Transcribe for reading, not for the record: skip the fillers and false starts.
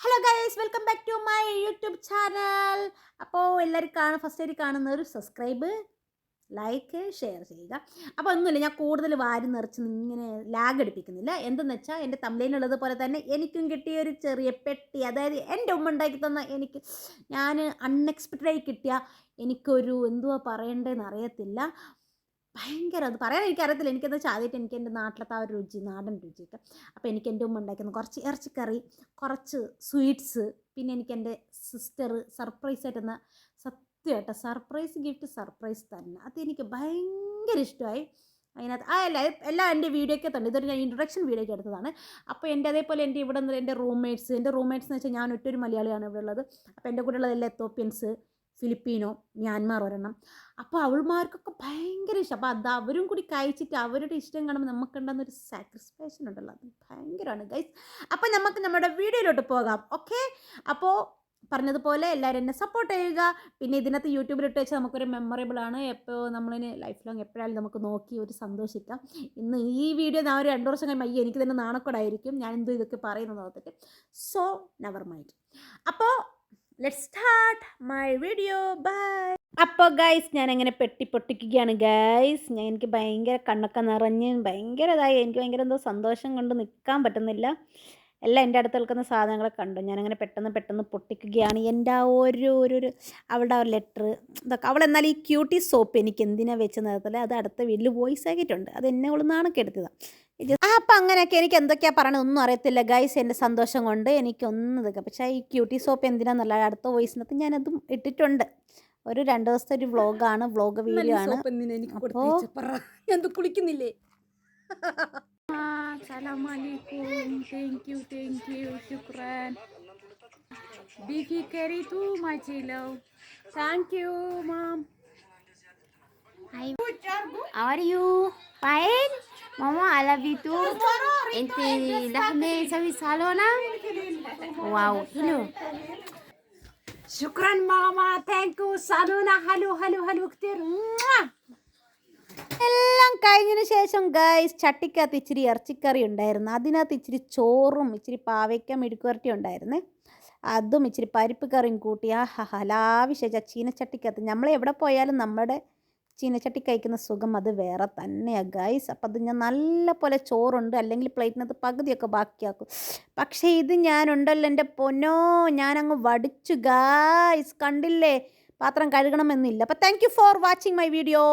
Hello guys, welcome back to my YouTube channel. അപ്പോൾ എല്ലാവരും first ആയിട്ട് കാണുന്നവർ സബ്സ്ക്രൈബ്, ലൈക്ക്, ഷെയർ ചെയ്യുക. അപ്പോൾ ഒന്നുമില്ല, ഞാൻ കൂടുതൽ വാരി നിറച്ച് ഇങ്ങനെ ലാഗ് അടിപ്പിക്കുന്നില്ല. എന്തെന്ന് വെച്ചാൽ എൻ്റെ തമ്പ്ലൈനുള്ളത് പോലെ തന്നെ എനിക്കും കിട്ടിയ ഒരു ചെറിയ പെട്ടി, അതായത് എൻ്റെ ഉമ്മ ഉണ്ടാക്കി തന്ന ഞാൻ അൺഎക്സ്പെക്റ്റഡായി കിട്ടിയ എനിക്കൊരു എന്തുവാ പറയണ്ടതെന്ന് അറിയത്തില്ല. ഭയങ്കര അത് പറയാൻ എനിക്കറിയത്തില്ല. എനിക്കെന്താ വെച്ചാൽ ആദ്യമായിട്ട് എനിക്ക് എൻ്റെ നാട്ടിലത്തെ ആ ഒരു രുചി, നാടൻ രുചിയൊക്കെ. അപ്പോൾ എനിക്ക് എൻ്റെ ഉമ്മ ഉണ്ടാക്കുന്ന കുറച്ച് ഇറച്ചിക്കറി, കുറച്ച് സ്വീറ്റ്സ്, പിന്നെ എനിക്ക് എൻ്റെ സിസ്റ്റർ സർപ്രൈസായിട്ട് തന്ന, സത്യമായിട്ട് സർപ്രൈസ് ഗിഫ്റ്റ് സർപ്രൈസ് തന്നെ, അതെനിക്ക് ഭയങ്കര ഇഷ്ടമായി. അതിനകത്ത് എല്ലാം എൻ്റെ വീഡിയോയ്ക്ക് തന്നെ, ഇതൊരു ഞാൻ ഇൻട്രൊഡക്ഷൻ വീഡിയോയ്ക്ക് എടുത്തതാണ്. അപ്പോൾ അതേപോലെ ഇവിടെ നിന്ന് എൻ്റെ റൂംമേറ്റ്സ് എന്ന് വെച്ചാൽ ഞാൻ ഒറ്റൊരു മലയാളിയാണ് ഇവിടെ ഉള്ളത്. അപ്പോൾ എൻ്റെ കൂടെ ഉള്ളതെല്ലാം എത്തോപ്യൻസ്, ഫിലിപ്പീനോ, മ്യാൻമാർ ഒരെണ്ണം. അപ്പോൾ അവൾമാർക്കൊക്കെ ഭയങ്കര ഇഷ്ടം. അപ്പോൾ അത് അവരും കൂടി കഴിച്ചിട്ട് അവരുടെ ഇഷ്ടം കാണുമ്പോൾ നമുക്കുണ്ടെന്നൊരു സാറ്റിസ്ഫാക്ഷൻ ഉണ്ടല്ലോ, അത് ഭയങ്കരമാണ് ഗൈസ്. അപ്പോൾ നമുക്ക് നമ്മുടെ വീഡിയോയിലോട്ട് പോകാം. ഓക്കെ, അപ്പോൾ പറഞ്ഞതുപോലെ എല്ലാവരും എന്നെ സപ്പോർട്ട് ചെയ്യുക. പിന്നെ ഇതിനകത്ത് യൂട്യൂബിലിട്ട് വെച്ചാൽ നമുക്കൊരു മെമ്മറബിൾ ആണ്. എപ്പോൾ നമ്മളിന് ലൈഫ് ലോങ് എപ്പോഴായാലും നമുക്ക് നോക്കി ഒരു സന്തോഷിക്കാം. ഇന്ന് ഈ വീഡിയോ ഞാൻ ഒരു 2 വർഷം കഴിയുമ്പോൾ എനിക്ക് തന്നെ നാണക്കേടായിരിക്കും ഞാൻ ഇതൊക്കെ പറയുന്നത് ഓർത്തിട്ട്. So never mind. അപ്പോൾ let's start my video. Bye. അപ്പോൾ ഗൈസ്, ഞാൻ അങ്ങനെ പെട്ടി പൊട്ടിക്കുകയാണ് ഗൈസ്. എനിക്ക് ഭയങ്കര കണ്ണൊക്കെ നിറഞ്ഞ് എനിക്ക് ഭയങ്കര എന്തോ സന്തോഷം കൊണ്ട് നിൽക്കാൻ പറ്റുന്നില്ല. എല്ലാം എൻ്റെ അടുത്ത് നിൽക്കുന്ന സാധനങ്ങളെ കണ്ടു. ഞാനങ്ങനെ പെട്ടെന്ന് പൊട്ടിക്കുകയാണ്. എൻ്റെ ആ ഒരു അവളുടെ ആ ലെറ്റർ ഇതൊക്കെ. അവളെന്നാൽ ഈ ക്യൂട്ടി സോപ്പ് എനിക്ക് എന്തിനാണ് വെച്ച് നിർത്തല്ലേ, അത് അടുത്ത വീട്ടിൽ വോയിസ് ആക്കിയിട്ടുണ്ട്. അത് എന്നെ അവൾ നാണക്കെടുത്തതാണ്. അപ്പം അങ്ങനെയൊക്കെ എനിക്ക് എന്തൊക്കെയാണ് പറയണത് ഒന്നും അറിയത്തില്ല ഗൈസ്. എൻ്റെ സന്തോഷം കൊണ്ട് എനിക്കൊന്നും ഇതൊക്കെ. പക്ഷേ ഈ ക്യൂട്ടി സോപ്പ് എന്തിനാണെന്നല്ല അടുത്ത വോയിസിനകത്ത് ഞാനതും ഇട്ടിട്ടുണ്ട്. ഒരു 2 ദിവസത്തെ ഒരു വ്ളോഗ് വീഡിയോ ആണ്. അപ്പോൾ കുളിക്കുന്നില്ലേ? Assalamualaikum. Thank you. Shukran. Bifi curry too much love. Thank you, mom. Hi. How are you? Fine? Mama, I love you too. Inti lahme sawi salona. Wow, hello. Shukran mama. Thank you. Salona. Hello كتير. എല്ലാം കഴിഞ്ഞതിന് ശേഷം guys ചട്ടിക്കകത്ത് ഇച്ചിരി ഇറച്ചിക്കറി ഉണ്ടായിരുന്നു. അതിനകത്ത് ഇച്ചിരി ചോറും ഇച്ചിരി പാവയ്ക്ക മെഴുക്കുവരട്ടി ഉണ്ടായിരുന്നു. അതും ഇച്ചിരി പരിപ്പ് കറിയും കൂട്ടി ലാവിശേഷ ചീനച്ചട്ടിക്കകത്ത്. നമ്മൾ എവിടെ പോയാലും നമ്മുടെ ചീനച്ചട്ടി കഴിക്കുന്ന സുഖം അത് വേറെ തന്നെയാണ് ഗൈസ്. അപ്പം അത് ഞാൻ നല്ല പോലെ ചോറുണ്ട്, അല്ലെങ്കിൽ പ്ലേറ്റിനകത്ത് പകുതിയൊക്കെ ബാക്കിയാക്കും. പക്ഷേ ഇത് ഞാനുണ്ടല്ലോ എൻ്റെ പൊന്നോ, ഞാനങ്ങ് വടിച്ചു ഗൈസ്. കണ്ടില്ലേ, പാത്രം കഴുകണമെന്നില്ല. അപ്പം thank you for watching my video.